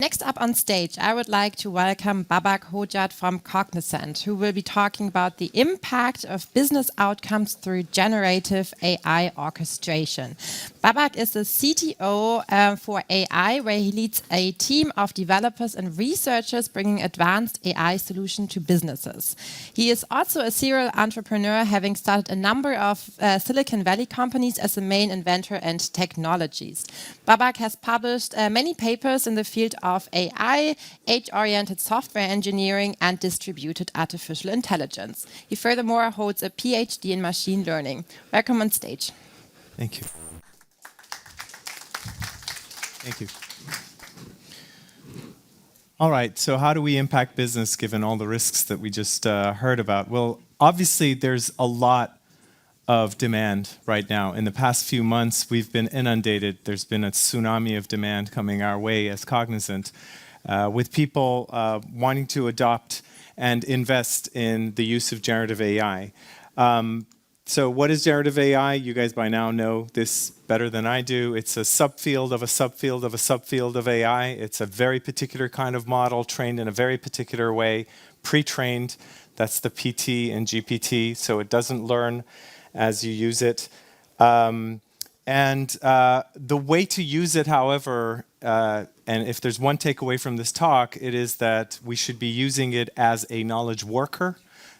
Next up on stage, I would like to welcome Babak Hodjat from Cognizant, who will be talking about the impact of business outcomes through generative AI orchestration. Babak is the CTO for AI, where he leads a team of developers and researchers bringing advanced AI solutions to businesses. He is also a serial entrepreneur, having started a number of Silicon Valley companies as the main inventor and technologist. Babak has published many papers in the field of AI, age-oriented software engineering, and distributed artificial intelligence. He furthermore holds a PhD in machine learning. Welcome on stage. Thank you. Thank you. All right, so how do we impact business given all the risks that we just heard about? Well, obviously there's a lot of demand right now. In the past few months, we've been inundated. There's been a tsunami of demand coming our way as Cognizant, with people wanting to adopt and invest in the use of generative AI. So what is generative AI? You guys by now know this better than I do. It's a subfield of a subfield of a subfield of AI. It's a very particular kind of model trained in a very particular way, pre-trained. That's the PT and GPT, so it doesn't learn as you use it. The way to use it, however, and if there's one takeaway from this talk, it is that we should be using it as a knowledge worker,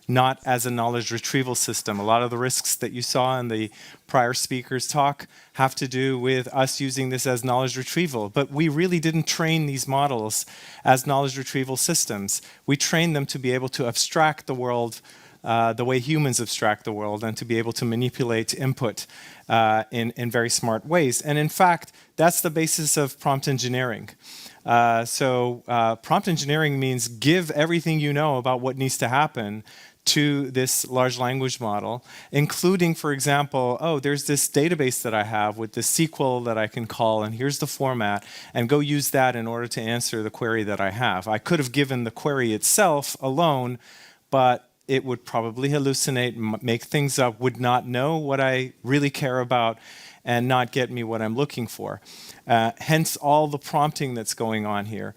not as a knowledge retrieval system. A lot of the risks that you saw in the prior speaker's talk have to do with us using this as knowledge retrieval. But we really didn't train these models as knowledge retrieval systems. We trained them to be able to abstract the world the way humans abstract the world, and to be able to manipulate input in very smart ways. And in fact, that's the basis of prompt engineering. Prompt engineering means give everything you know about what needs to happen to this large language model, including, for example, oh, there's this database that I have with this SQL that I can call, and here's the format, and go use that in order to answer the query that I have. I could have given the query itself alone, but it would probably hallucinate, make things up, would not know what I really care about, and not get me what I'm looking for. Hence all the prompting that's going on here,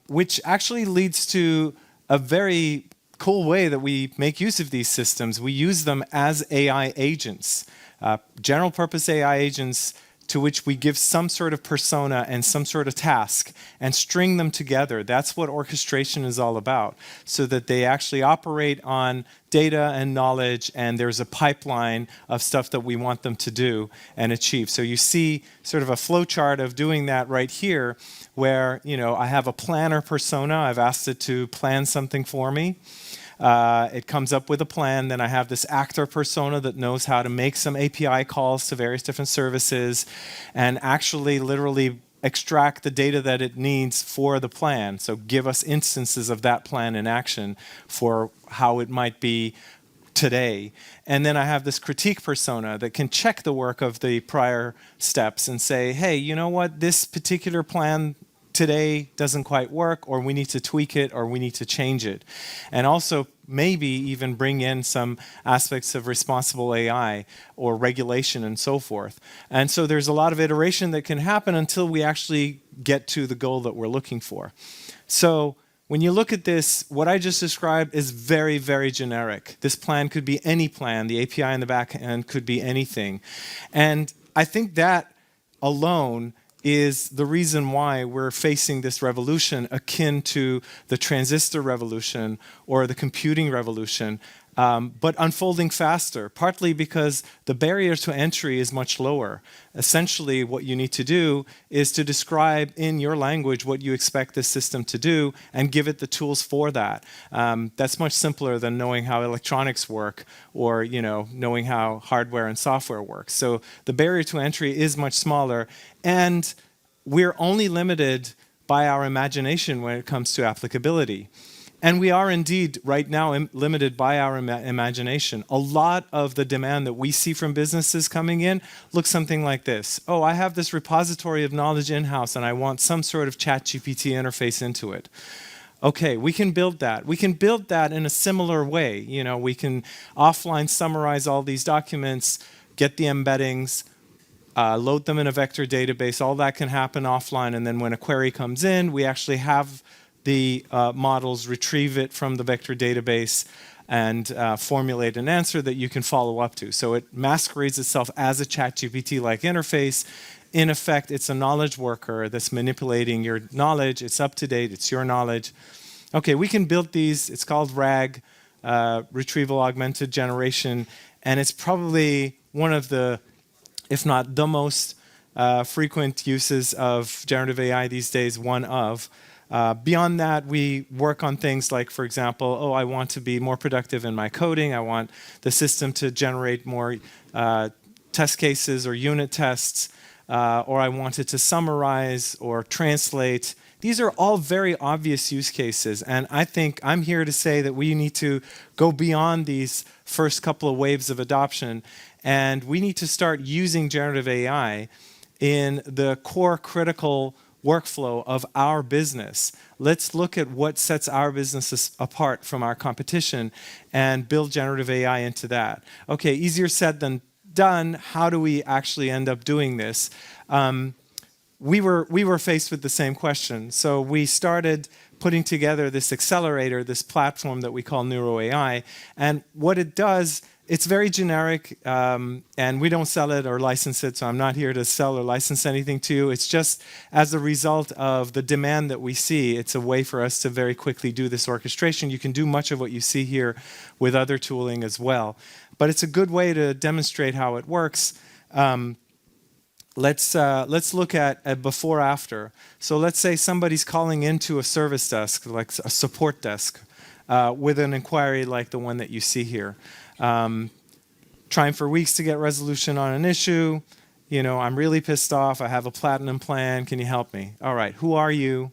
which actually leads to a very cool way that we make use of these systems. We use them as AI agents, general purpose AI agents, to which we give some sort of persona and some sort of task and string them together. That's what orchestration is all about, so that they actually operate on data and knowledge, and there's a pipeline of stuff that we want them to do and achieve. So you see sort of a flow chart of doing that right here, where I have a planner persona. I've asked it to plan something for me. It comes up with a plan. Then I have this actor persona that knows how to make some API calls to various different services and actually literally extract the data that it needs for the plan. So give us instances of that plan in action for how it might be today. And then I have this critique persona that can check the work of the prior steps and say, hey, you know what, this particular plan today doesn't quite work, or we need to tweak it, or we need to change it. And also maybe even bring in some aspects of responsible AI or regulation and so forth. And so there's a lot of iteration that can happen until we actually get to the goal that we're looking for. So when you look at this, what I just described is very, very generic. This plan could be any plan. The API in the back end could be anything. And I think that alone is the reason why we're facing this revolution akin to the transistor revolution or the computing revolution, but unfolding faster, partly because the barrier to entry is much lower. Essentially, what you need to do is to describe in your language what you expect this system to do and give it the tools for that. That's much simpler than knowing how electronics work or knowing how hardware and software work. So the barrier to entry is much smaller, and we're only limited by our imagination when it comes to applicability. And we are indeed right now limited by our imagination. A lot of the demand that we see from businesses coming in looks something like this. Oh, I have this repository of knowledge in-house and I want some sort of ChatGPT interface into it. Okay, we can build that. We can build that in a similar way. We can offline summarize all these documents, get the embeddings, load them in a vector database. All that can happen offline, and then when a query comes in, we actually have the models retrieve it from the vector database and formulate an answer that you can follow up to. So it masquerades itself as a ChatGPT-like interface. In effect, it's a knowledge worker that's manipulating your knowledge. It's up to date. It's your knowledge. Okay, we can build these. It's called RAG, Retrieval Augmented Generation, and it's probably one of the, if not the most frequent uses of generative AI these days, one of. Beyond that, we work on things like, for example, oh, I want to be more productive in my coding. I want the system to generate more test cases or unit tests, or I want it to summarize or translate. These are all very obvious use cases, and I think I'm here to say that we need to go beyond these first couple of waves of adoption, and we need to start using generative AI in the core critical workflow of our business. Let's look at what sets our businesses apart from our competition and build generative AI into that. Okay, easier said than done. How do we actually end up doing this? We were faced with the same question. So we started putting together this accelerator, this platform that we call NeuroAI. And what it does, it's very generic, and we don't sell it or license it, so I'm not here to sell or license anything to you. It's just as a result of the demand that we see, it's a way for us to very quickly do this orchestration. You can do much of what you see here with other tooling as well. But it's a good way to demonstrate how it works. Let's look at a before after. So let's say somebody's calling into a service desk, like a support desk, with an inquiry like the one that you see here. Trying for weeks to get resolution on an issue. You know, I'm really pissed off. I have a platinum plan. Can you help me? All right. Who are you?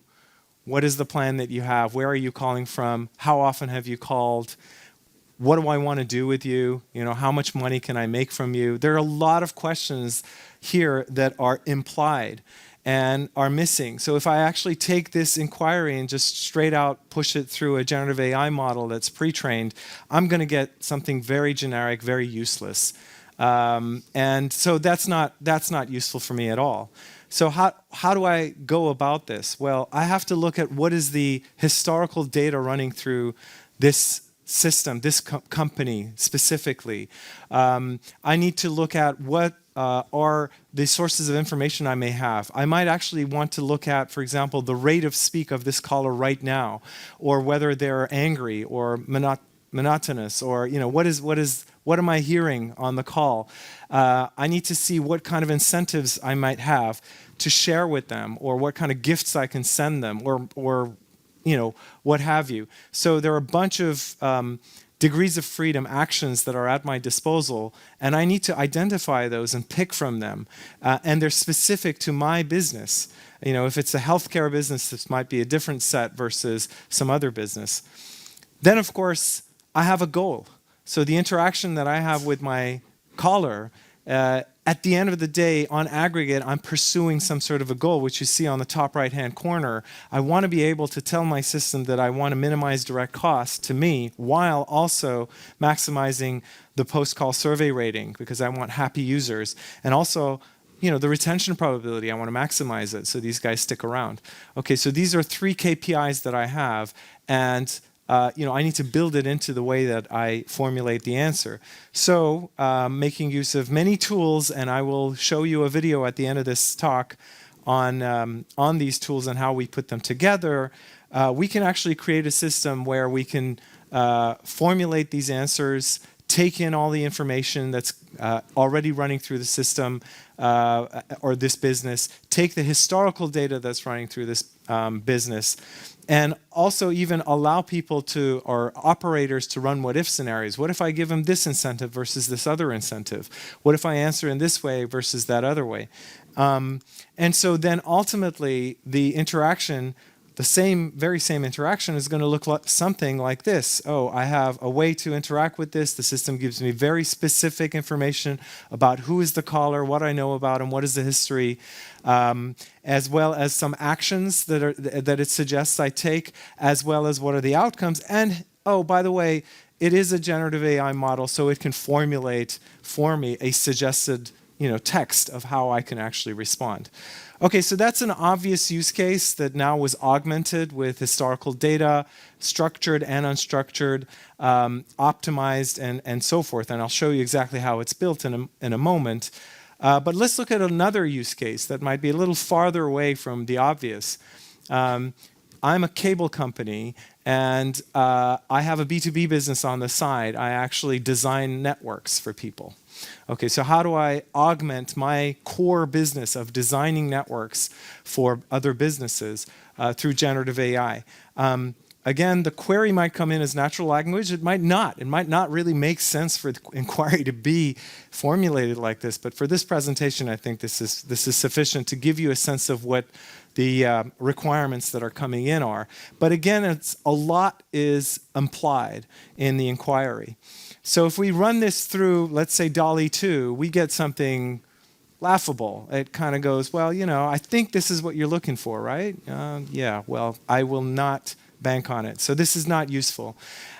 What is the plan that you have? Where are you calling from? How often have you called? What do I want to do with you? You know, how much money can I make from you? There are a lot of questions here that are implied and are missing. So if I actually take this inquiry and just straight out push it through a generative AI model that's pre-trained, I'm going to get something very generic, very useless. And so that's not useful for me at all. So how do I go about this? Well, I have to look at what is the historical data running through this system, this company specifically. I need to look at what are the sources of information I may have. I might actually want to look at, for example, the rate of speak of this caller right now, or whether they're angry or monotonous, or you know, what am I hearing on the call? I need to see what kind of incentives I might have to share with them, or what kind of gifts I can send them, or you know, what have you. So there are a bunch of degrees of freedom actions that are at my disposal, and I need to identify those and pick from them. And they're specific to my business. You know, if it's a healthcare business, this might be a different set versus some other business. Then, of course, I have a goal. So the interaction that I have with my caller, at the end of the day, on aggregate, I'm pursuing some sort of a goal, which you see on the top right-hand corner. I want to be able to tell my system that I want to minimize direct costs to me while also maximizing the post-call survey rating, because I want happy users. And also, you know, the retention probability, I want to maximize it so these guys stick around. Okay, so these are 3 KPIs that I have, and you know, I need to build it into the way that I formulate the answer. So making use of many tools, and I will show you a video at the end of this talk on these tools and how we put them together, we can actually create a system where we can formulate these answers, take in all the information that's already running through the system or this business, take the historical data that's running through this business, and also even allow people to, or operators to run what-if scenarios. What if I give them this incentive versus this other incentive? What if I answer in this way versus that other way? And so then ultimately the interaction, the very same interaction is going to look like something like this. Oh, I have a way to interact with this. The system gives me very specific information about who is the caller, what I know about him, what is the history, as well as some actions that it suggests I take, as well as what are the outcomes. And, oh, by the way, it is a generative AI model, so it can formulate for me a suggested, text of how I can actually respond. Okay, so that's an obvious use case that now was augmented with historical data, structured and unstructured, optimized, and so forth. And I'll show you exactly how it's built in a moment. But let's look at another use case that might be a little farther away from the obvious. I'm a cable company, and I have a B2B business on the side. I actually design networks for people. Okay, so how do I augment my core business of designing networks for other businesses through generative AI? Again, the query might come in as natural language. It might not. It might not really make sense for the inquiry to be formulated like this. But for this presentation, I think this is sufficient to give you a sense of what the requirements that are coming in are. But again, a lot is implied in the inquiry. So if we run this through, let's say DALL-E 2, we get something laughable. It kind of goes, well, I think this is what you're looking for, right? Yeah, well, I will not bank on it. So this is not useful.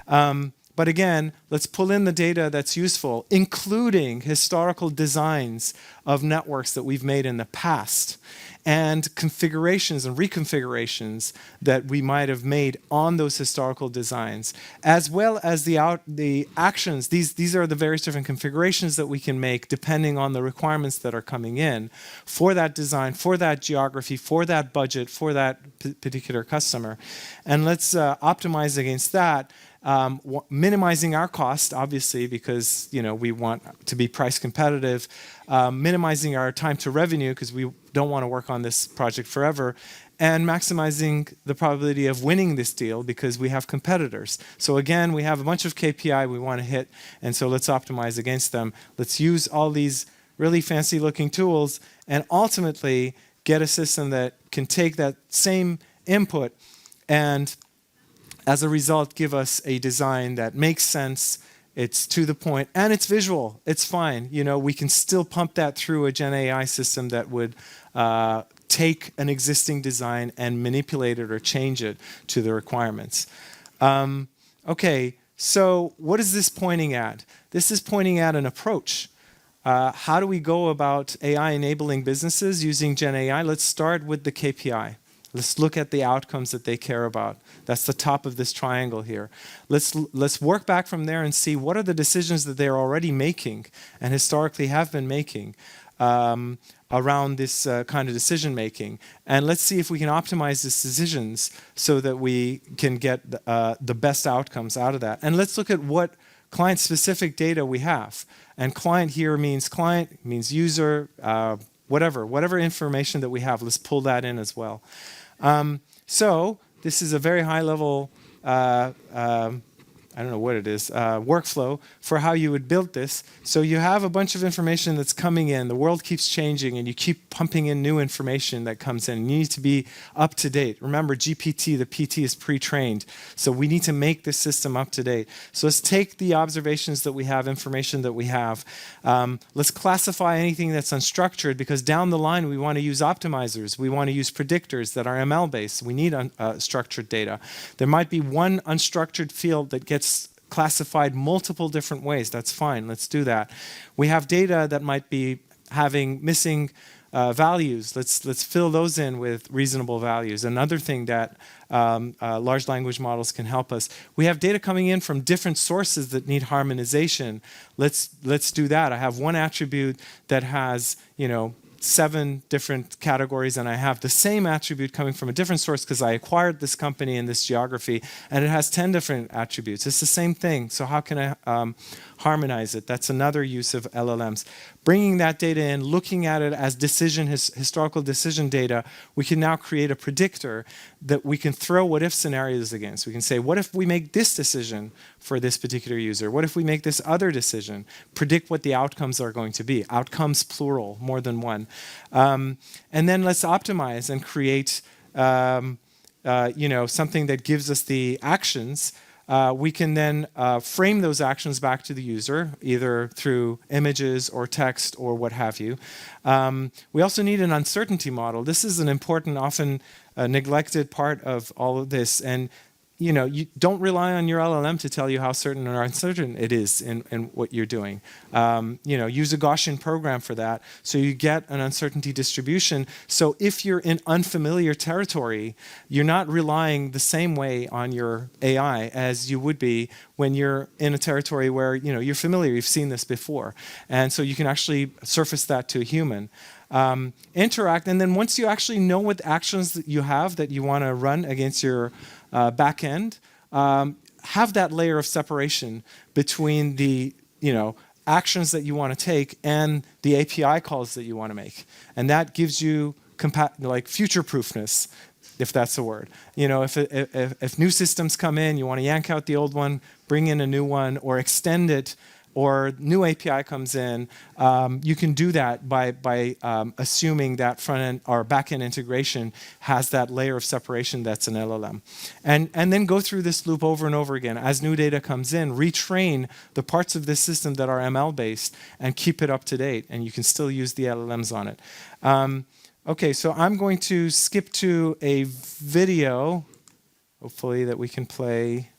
But again, let's pull in the data that's useful, including historical designs of networks that we've made in the past, and configurations and reconfigurations that we might have made on those historical designs, as well as the actions. These are the various different configurations that we can make depending on the requirements that are coming in for that design, for that geography, for that budget, for that particular customer. And let's optimize against that. Minimizing our cost, obviously, because we want to be price competitive, minimizing our time to revenue because we don't want to work on this project forever, and maximizing the probability of winning this deal because we have competitors. So again, we have a bunch of KPI we want to hit, and so let's optimize against them. Let's use all these really fancy looking tools and ultimately get a system that can take that same input and as a result, give us a design that makes sense, it's to the point, and it's visual. It's fine. We can still pump that through a Gen AI system that would take an existing design and manipulate it or change it to the requirements. Okay, so what is this pointing at? This is pointing at an approach. How do we go about AI enabling businesses using Gen AI? Let's start with the KPI. Let's look at the outcomes that they care about. That's the top of this triangle here. Let's work back from there and see what are the decisions that they're already making and historically have been making around this kind of decision making. And let's see if we can optimize these decisions so that we can get the best outcomes out of that. And let's look at what client-specific data we have. And client here means user, whatever information that we have. Let's pull that in as well. So this is a very high level, I don't know what it is, workflow for how you would build this. So you have a bunch of information that's coming in. The world keeps changing and you keep pumping in new information that comes in. You need to be up to date. Remember, GPT, the PT is pre-trained. So we need to make this system up to date. So let's take the observations that we have, information that we have. Let's classify anything that's unstructured because down the line we want to use optimizers. We want to use predictors that are ML-based. We need structured data. There might be one unstructured field that gets classified multiple different ways. That's fine. Let's do that. We have data that might be having missing values. Let's fill those in with reasonable values. Another thing that large language models can help us. We have data coming in from different sources that need harmonization. Let's do that. I have one attribute that has 7 different categories, and I have the same attribute coming from a different source because I acquired this company in this geography, and it has 10 different attributes. It's the same thing. So how can I harmonize it? That's another use of LLMs. Bringing that data in, looking at it as historical decision data, we can now create a predictor that we can throw what-if scenarios against. We can say, what if we make this decision for this particular user? What if we make this other decision? Predict what the outcomes are going to be. Outcomes plural, more than one. And then let's optimize and create something that gives us the actions. We can then frame those actions back to the user, either through images or text or what have you. We also need an uncertainty model. This is an important, often neglected part of all of this. And you don't rely on your LLM to tell you how certain or uncertain it is in what you're doing. Use a Gaussian program for that, so you get an uncertainty distribution. So if you're in unfamiliar territory, you're not relying the same way on your AI as you would be when you're in a territory where you're familiar, you've seen this before, and so you can actually surface that to a human. Interact, and then once you actually know what actions that you have that you want to run against your back end, have that layer of separation between the actions that you want to take and the API calls that you want to make, and that gives you future-proofness, if that's the word. If new systems come in, you want to yank out the old one, bring in a new one, or extend it, or new API comes in, you can do that by assuming that front-end or back-end integration has that layer of separation that's an LLM. And then go through this loop over and over again. As new data comes in, retrain the parts of this system that are ML-based and keep it up to date, and you can still use the LLMs on it. Okay, so I'm going to skip to a video, hopefully, that we can play.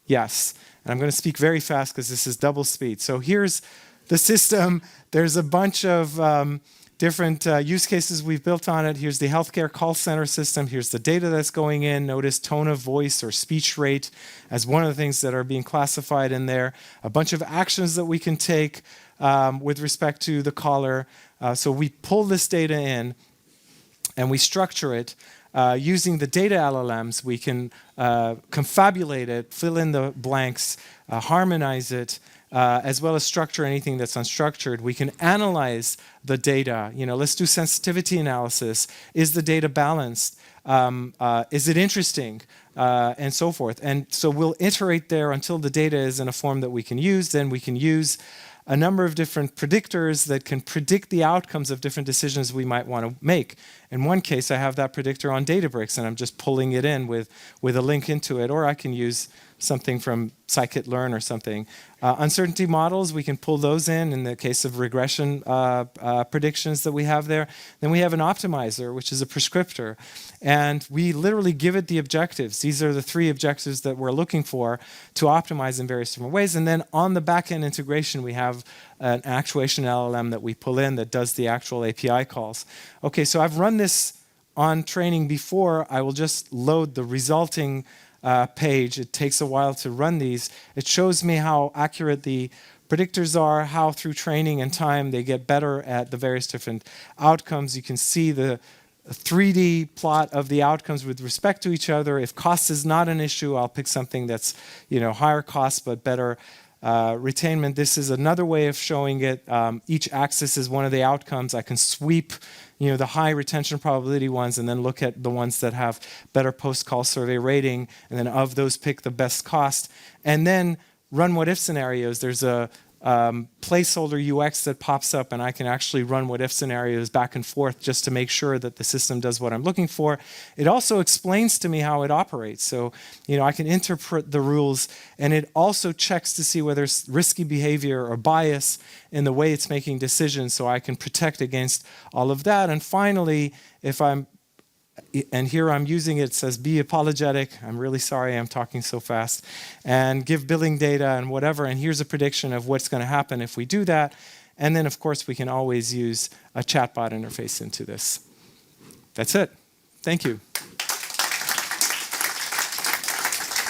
Yes. And I'm going to speak very fast because this is double speed. So here's the system. There's a bunch of different use cases we've built on it. Here's the healthcare call center system. Here's the data that's going in. Notice tone of voice or speech rate as one of the things that are being classified in there. A bunch of actions that we can take with respect to the caller. So we pull this data in and we structure it. Using the data LLMs, we can confabulate it, fill in the blanks, harmonize it, as well as structure anything that's unstructured. We can analyze the data. Let's do sensitivity analysis. Is the data balanced? Is it interesting? And so forth. And so we'll iterate there until the data is in a form that we can use. Then we can use a number of different predictors that can predict the outcomes of different decisions we might want to make. In one case, I have that predictor on Databricks, and I'm just pulling it in with a link into it, or I can use something from scikit-learn or something. Uncertainty models, we can pull those in the case of regression predictions that we have there. Then we have an optimizer, which is a prescriptor. And we literally give it the objectives. These are the 3 objectives that we're looking for to optimize in various different ways. And then on the back-end integration, we have an actuation LLM that we pull in that does the actual API calls. Okay, so I've run this on training before. I will just load the resulting page. It takes a while to run these. It shows me how accurate the predictors are, how through training and time they get better at the various different outcomes. You can see the 3D plot of the outcomes with respect to each other. If cost is not an issue, I'll pick something that's higher cost but better retainment. This is another way of showing it. Each axis is one of the outcomes. I can sweep the high retention probability ones and then look at the ones that have better post-call survey rating, and then of those pick the best cost. And then run what-if scenarios. There's a placeholder UX that pops up, and I can actually run what-if scenarios back and forth just to make sure that the system does what I'm looking for. It also explains to me how it operates. So, I can interpret the rules, and it also checks to see whether there's risky behavior or bias in the way it's making decisions, so I can protect against all of that. And finally, and here I'm using it says, be apologetic. I'm really sorry I'm talking so fast. And give billing data and whatever. And here's a prediction of what's going to happen if we do that. And then, of course, we can always use a chatbot interface into this. That's it. Thank you.